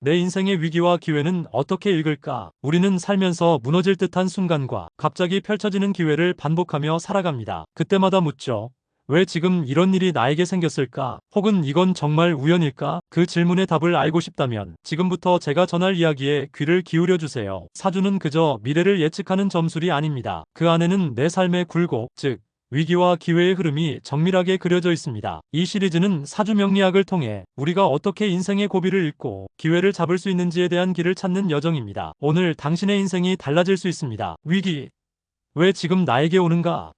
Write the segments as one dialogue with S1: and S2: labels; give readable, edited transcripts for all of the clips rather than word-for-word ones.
S1: 내 인생의 위기와 기회는 어떻게 읽을까? 우리는 살면서 무너질 듯한 순간과 갑자기 펼쳐지는 기회를 반복하며 살아갑니다. 그때마다 묻죠. 왜 지금 이런 일이 나에게 생겼을까? 혹은 이건 정말 우연일까? 그 질문의 답을 알고 싶다면 지금부터 제가 전할 이야기에 귀를 기울여 주세요. 사주는 그저 미래를 예측하는 점술이 아닙니다. 그 안에는 내 삶의 굴곡, 즉 위기와 기회의 흐름이 정밀하게 그려져 있습니다. 이 시리즈는 사주 명리학을 통해 우리가 어떻게 인생의 고비를 읽고 기회를 잡을 수 있는지에 대한 길을 찾는 여정입니다. 오늘 당신의 인생이 달라질 수 있습니다. 위기. 왜 지금 나에게 오는가?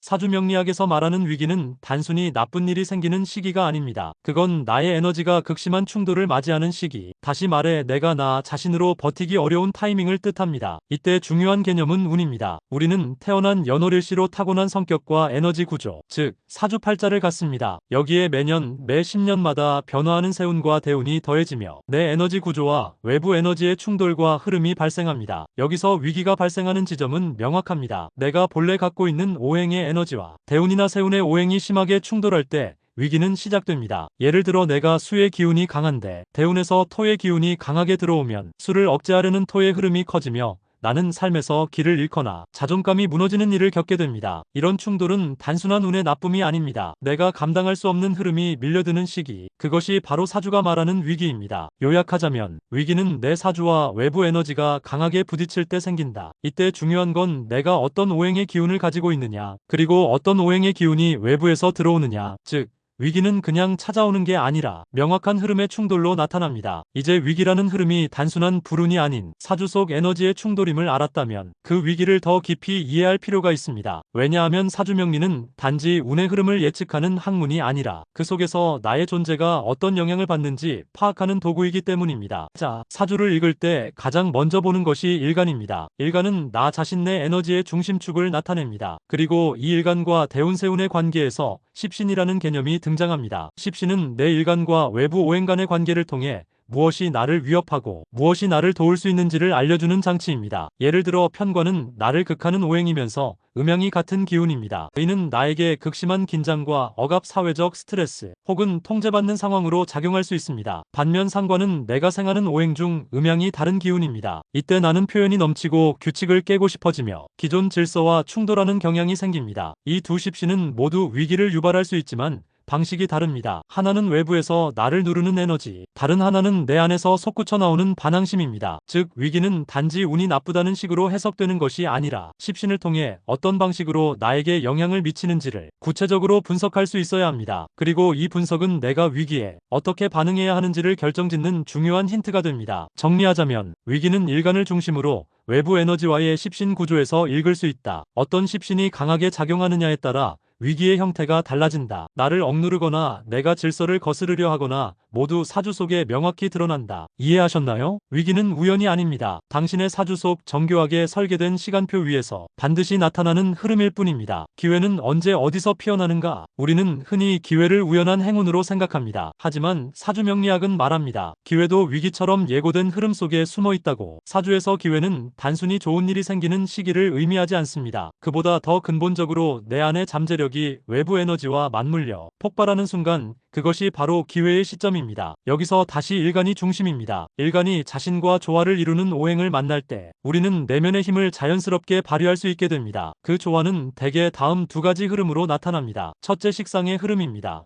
S1: 사주 명리학에서 말하는 위기는 단순히 나쁜 일이 생기는 시기가 아닙니다. 그건 나의 에너지가 극심한 충돌을 맞이하는 시기, 다시 말해 내가 나 자신으로 버티기 어려운 타이밍을 뜻합니다. 이때 중요한 개념은 운입니다. 우리는 태어난 연월일시로 타고난 성격과 에너지 구조, 즉 사주팔자를 갖습니다. 여기에 매년 매 10년마다 변화하는 세운과 대운이 더해지며 내 에너지 구조와 외부 에너지의 충돌과 흐름이 발생합니다. 여기서 위기가 발생하는 지점은 명확합니다. 내가 본래 갖고 있는 오행의 에너지와 대운이나 세운의 오행이 심하게 충돌할 때 위기는 시작됩니다. 예를 들어 내가 수의 기운이 강한데 대운에서 토의 기운이 강하게 들어오면 수를 억제하려는 토의 흐름이 커지며 나는 삶에서 길을 잃거나 자존감이 무너지는 일을 겪게 됩니다. 이런 충돌은 단순한 운의 나쁨이 아닙니다. 내가 감당할 수 없는 흐름이 밀려드는 시기, 그것이 바로 사주가 말하는 위기입니다. 요약하자면 위기는 내 사주와 외부 에너지가 강하게 부딪힐 때 생긴다. 이때 중요한 건 내가 어떤 오행의 기운을 가지고 있느냐, 그리고 어떤 오행의 기운이 외부에서 들어오느냐, 즉 위기는 그냥 찾아오는 게 아니라 명확한 흐름의 충돌로 나타납니다. 이제 위기라는 흐름이 단순한 불운이 아닌 사주 속 에너지의 충돌임을 알았다면 그 위기를 더 깊이 이해할 필요가 있습니다. 왜냐하면 사주 명리는 단지 운의 흐름을 예측하는 학문이 아니라 그 속에서 나의 존재가 어떤 영향을 받는지 파악하는 도구이기 때문입니다. 자, 사주를 읽을 때 가장 먼저 보는 것이 일간입니다. 일간은 나 자신 내 에너지의 중심축을 나타냅니다. 그리고 이 일간과 대운세운의 관계에서 십신이라는 개념이 등장합니다. 십신은 내 일간과 외부 오행 간의 관계를 통해 무엇이 나를 위협하고 무엇이 나를 도울 수 있는지를 알려주는 장치입니다. 예를 들어 편관은 나를 극하는 오행이면서 음양이 같은 기운입니다. 이는 나에게 극심한 긴장과 억압, 사회적 스트레스 혹은 통제받는 상황으로 작용할 수 있습니다. 반면 상관은 내가 생하는 오행 중 음양이 다른 기운입니다. 이때 나는 표현이 넘치고 규칙을 깨고 싶어지며 기존 질서와 충돌하는 경향이 생깁니다. 이 두 십신은 모두 위기를 유발할 수 있지만 방식이 다릅니다. 하나는 외부에서 나를 누르는 에너지, 다른 하나는 내 안에서 솟구쳐 나오는 반항심입니다. 즉 위기는 단지 운이 나쁘다는 식으로 해석되는 것이 아니라 십신을 통해 어떤 방식으로 나에게 영향을 미치는지를 구체적으로 분석할 수 있어야 합니다. 그리고 이 분석은 내가 위기에 어떻게 반응해야 하는지를 결정짓는 중요한 힌트가 됩니다. 정리하자면 위기는 일간을 중심으로 외부 에너지와의 십신 구조에서 읽을 수 있다. 어떤 십신이 강하게 작용하느냐에 따라 위기의 형태가 달라진다. 나를 억누르거나 내가 질서를 거스르려 하거나 모두 사주 속에 명확히 드러난다. 이해하셨나요? 위기는 우연이 아닙니다. 당신의 사주 속 정교하게 설계된 시간표 위에서 반드시 나타나는 흐름일 뿐입니다. 기회는 언제 어디서 피어나는가? 우리는 흔히 기회를 우연한 행운으로 생각합니다. 하지만 사주 명리학은 말합니다. 기회도 위기처럼 예고된 흐름 속에 숨어 있다고. 사주에서 기회는 단순히 좋은 일이 생기는 시기를 의미하지 않습니다. 그보다 더 근본적으로 내 안의 잠재력이 외부 에너지와 맞물려 폭발하는 순간 그것이 바로 기회의 시점입니다. 여기서 다시 일간이 중심입니다. 일간이 자신과 조화를 이루는 오행을 만날 때 우리는 내면의 힘을 자연스럽게 발휘할 수 있게 됩니다. 그 조화는 대개 다음 두 가지 흐름으로 나타납니다. 첫째, 식상의 흐름입니다.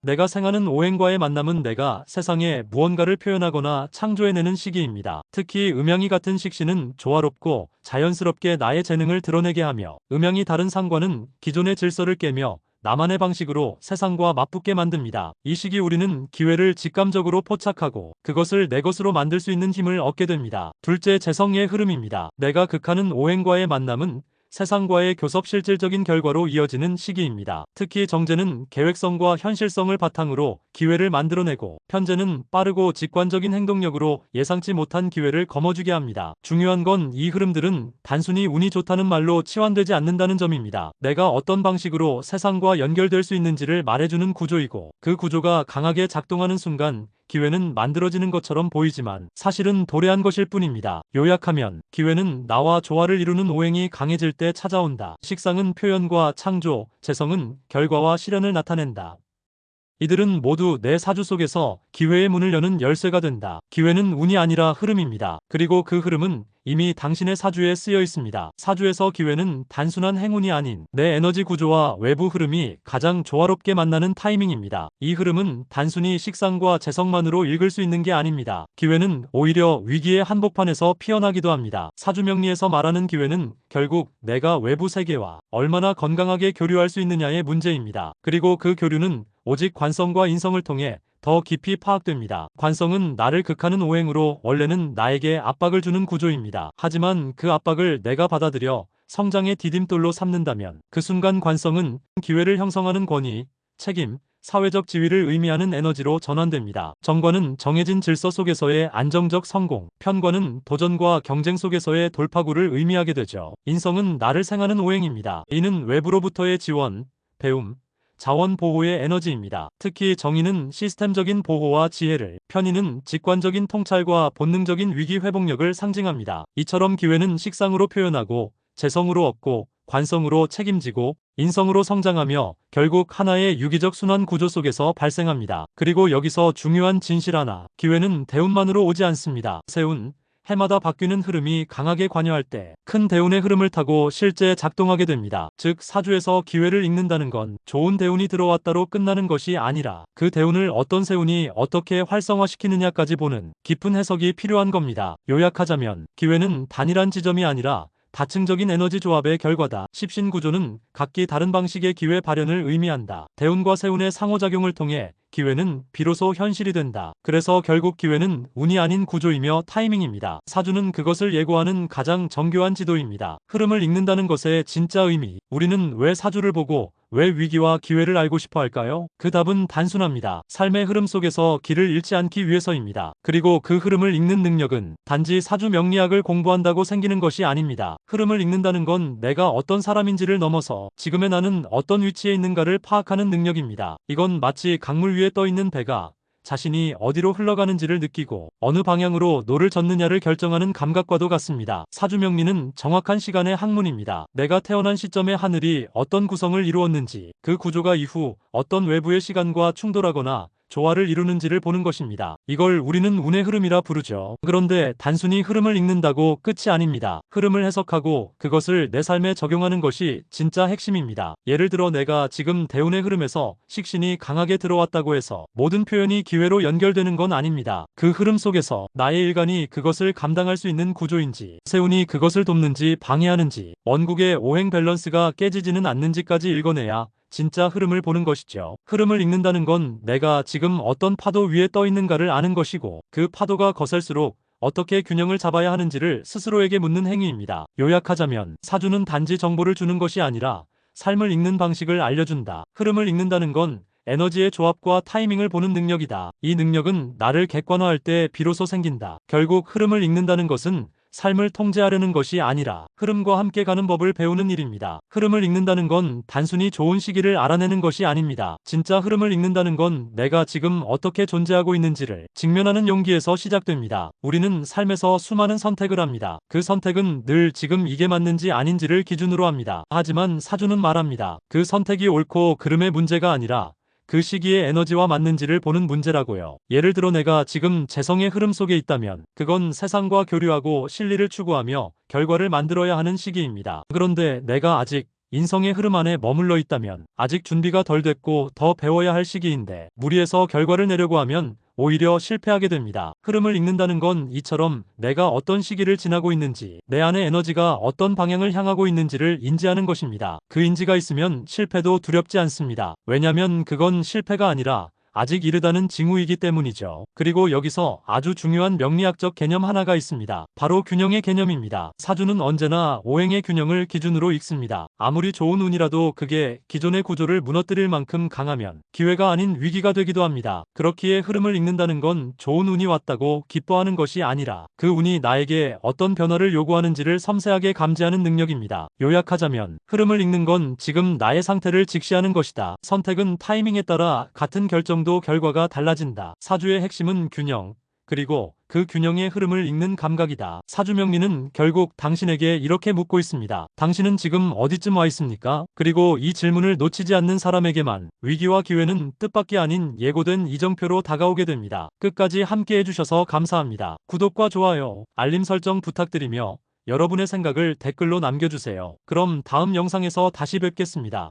S1: 내가 생하는 오행과의 만남은 내가 세상에 무언가를 표현하거나 창조해내는 시기입니다. 특히 음양이 같은 식신은 조화롭고 자연스럽게 나의 재능을 드러내게 하며 음양이 다른 상관은 기존의 질서를 깨며 나만의 방식으로 세상과 맞붙게 만듭니다. 이 시기 우리는 기회를 직감적으로 포착하고 그것을 내 것으로 만들 수 있는 힘을 얻게 됩니다. 둘째, 재성의 흐름입니다. 내가 극하는 오행과의 만남은 세상과의 교섭 실질적인 결과로 이어지는 시기입니다. 특히 정제는 계획성과 현실성을 바탕으로 기회를 만들어내고 편제는 빠르고 직관적인 행동력으로 예상치 못한 기회를 거머쥐게 합니다. 중요한 건 이 흐름들은 단순히 운이 좋다는 말로 치환되지 않는다는 점입니다. 내가 어떤 방식으로 세상과 연결될 수 있는지를 말해주는 구조이고 그 구조가 강하게 작동하는 순간 기회는 만들어지는 것처럼 보이지만 사실은 도래한 것일 뿐입니다. 요약하면 기회는 나와 조화를 이루는 오행이 강해질 때 찾아온다. 식상은 표현과 창조, 재성은 결과와 실현을 나타낸다. 이들은 모두 내 사주 속에서 기회의 문을 여는 열쇠가 된다. 기회는 운이 아니라 흐름입니다. 그리고 그 흐름은 이미 당신의 사주에 쓰여 있습니다. 사주에서 기회는 단순한 행운이 아닌 내 에너지 구조와 외부 흐름이 가장 조화롭게 만나는 타이밍입니다. 이 흐름은 단순히 식상과 재성만으로 읽을 수 있는 게 아닙니다. 기회는 오히려 위기의 한복판에서 피어나기도 합니다. 사주 명리에서 말하는 기회는 결국 내가 외부 세계와 얼마나 건강하게 교류할 수 있느냐의 문제입니다. 그리고 그 교류는 오직 관성과 인성을 통해 더 깊이 파악됩니다. 관성은 나를 극하는 오행으로 원래는 나에게 압박을 주는 구조입니다. 하지만 그 압박을 내가 받아들여 성장의 디딤돌로 삼는다면 그 순간 관성은 기회를 형성하는 권위, 책임, 사회적 지위를 의미하는 에너지로 전환됩니다. 정관은 정해진 질서 속에서의 안정적 성공, 편관은 도전과 경쟁 속에서의 돌파구를 의미하게 되죠. 인성은 나를 생하는 오행입니다. 이는 외부로부터의 지원, 배움, 자원 보호의 에너지입니다. 특히 정의는 시스템적인 보호와 지혜를, 편의는 직관적인 통찰과 본능적인 위기 회복력을 상징합니다. 이처럼 기회는 식상으로 표현하고, 재성으로 얻고, 관성으로 책임지고, 인성으로 성장하며 결국 하나의 유기적 순환 구조 속에서 발생합니다. 그리고 여기서 중요한 진실 하나, 기회는 대운만으로 오지 않습니다. 세운, 해마다 바뀌는 흐름이 강하게 관여할 때 큰 대운의 흐름을 타고 실제 작동하게 됩니다. 즉 사주에서 기회를 읽는다는 건 좋은 대운이 들어왔다로 끝나는 것이 아니라 그 대운을 어떤 세운이 어떻게 활성화시키느냐까지 보는 깊은 해석이 필요한 겁니다. 요약하자면 기회는 단일한 지점이 아니라 다층적인 에너지 조합의 결과다. 십신구조는 각기 다른 방식의 기회 발현을 의미한다. 대운과 세운의 상호작용을 통해 기회는 비로소 현실이 된다. 그래서 결국 기회는 운이 아닌 구조이며 타이밍입니다. 사주는 그것을 예고하는 가장 정교한 지도입니다. 흐름을 읽는다는 것의 진짜 의미. 우리는 왜 사주를 보고 왜 위기와 기회를 알고 싶어 할까요? 그 답은 단순합니다. 삶의 흐름 속에서 길을 잃지 않기 위해서입니다. 그리고 그 흐름을 읽는 능력은 단지 사주 명리학을 공부한다고 생기는 것이 아닙니다. 흐름을 읽는다는 건 내가 어떤 사람인지를 넘어서 지금의 나는 어떤 위치에 있는가를 파악하는 능력입니다. 이건 마치 강물 위에 떠 있는 배가 자신이 어디로 흘러가는지를 느끼고 어느 방향으로 노를 젓느냐를 결정하는 감각과도 같습니다. 사주명리는 정확한 시간의 학문입니다. 내가 태어난 시점의 하늘이 어떤 구성을 이루었는지, 그 구조가 이후 어떤 외부의 시간과 충돌하거나 조화를 이루는지를 보는 것입니다. 이걸 우리는 운의 흐름이라 부르죠. 그런데 단순히 흐름을 읽는다고 끝이 아닙니다. 흐름을 해석하고 그것을 내 삶에 적용하는 것이 진짜 핵심입니다. 예를 들어 내가 지금 대운의 흐름에서 식신이 강하게 들어왔다고 해서 모든 표현이 기회로 연결되는 건 아닙니다. 그 흐름 속에서 나의 일간이 그것을 감당할 수 있는 구조인지, 세운이 그것을 돕는지 방해하는지, 원국의 오행 밸런스가 깨지지는 않는지까지 읽어내야 진짜 흐름을 보는 것이죠. 흐름을 읽는다는 건 내가 지금 어떤 파도 위에 떠 있는가를 아는 것이고 그 파도가 거셀수록 어떻게 균형을 잡아야 하는지를 스스로에게 묻는 행위입니다. 요약하자면 사주는 단지 정보를 주는 것이 아니라 삶을 읽는 방식을 알려준다. 흐름을 읽는다는 건 에너지의 조합과 타이밍을 보는 능력이다. 이 능력은 나를 객관화할 때 비로소 생긴다. 결국 흐름을 읽는다는 것은 삶을 통제하려는 것이 아니라 흐름과 함께 가는 법을 배우는 일입니다. 흐름을 읽는다는 건 단순히 좋은 시기를 알아내는 것이 아닙니다. 진짜 흐름을 읽는다는 건 내가 지금 어떻게 존재하고 있는지를 직면하는 용기에서 시작됩니다. 우리는 삶에서 수많은 선택을 합니다. 그 선택은 늘 지금 이게 맞는지 아닌지를 기준으로 합니다. 하지만 사주는 말합니다. 그 선택이 옳고 그름의 문제가 아니라 그 시기의 에너지와 맞는지를 보는 문제라고요. 예를 들어 내가 지금 재성의 흐름 속에 있다면 그건 세상과 교류하고 실리를 추구하며 결과를 만들어야 하는 시기입니다. 그런데 내가 아직 인성의 흐름 안에 머물러 있다면 아직 준비가 덜 됐고 더 배워야 할 시기인데 무리해서 결과를 내려고 하면 오히려 실패하게 됩니다. 흐름을 읽는다는 건 이처럼 내가 어떤 시기를 지나고 있는지, 내 안의 에너지가 어떤 방향을 향하고 있는지를 인지하는 것입니다. 그 인지가 있으면 실패도 두렵지 않습니다. 왜냐면 그건 실패가 아니라 아직 이르다는 징후이기 때문이죠. 그리고 여기서 아주 중요한 명리학적 개념 하나가 있습니다. 바로 균형의 개념입니다. 사주는 언제나 오행의 균형을 기준으로 읽습니다. 아무리 좋은 운이라도 그게 기존의 구조를 무너뜨릴 만큼 강하면 기회가 아닌 위기가 되기도 합니다. 그렇기에 흐름을 읽는다는 건 좋은 운이 왔다고 기뻐하는 것이 아니라 그 운이 나에게 어떤 변화를 요구하는지를 섬세하게 감지하는 능력입니다. 요약하자면 흐름을 읽는 건 지금 나의 상태를 직시하는 것이다. 선택은 타이밍에 따라 같은 결정도 결과가 달라진다. 사주의 핵심은 균형, 그리고 그 균형의 흐름을 읽는 감각이다. 사주명리는 결국 당신에게 이렇게 묻고 있습니다. 당신은 지금 어디쯤 와 있습니까? 그리고 이 질문을 놓치지 않는 사람에게만 위기와 기회는 뜻밖이 아닌 예고된 이정표로 다가오게 됩니다. 끝까지 함께 해주셔서 감사합니다. 구독과 좋아요, 알림 설정 부탁드리며 여러분의 생각을 댓글로 남겨주세요. 그럼 다음 영상에서 다시 뵙겠습니다.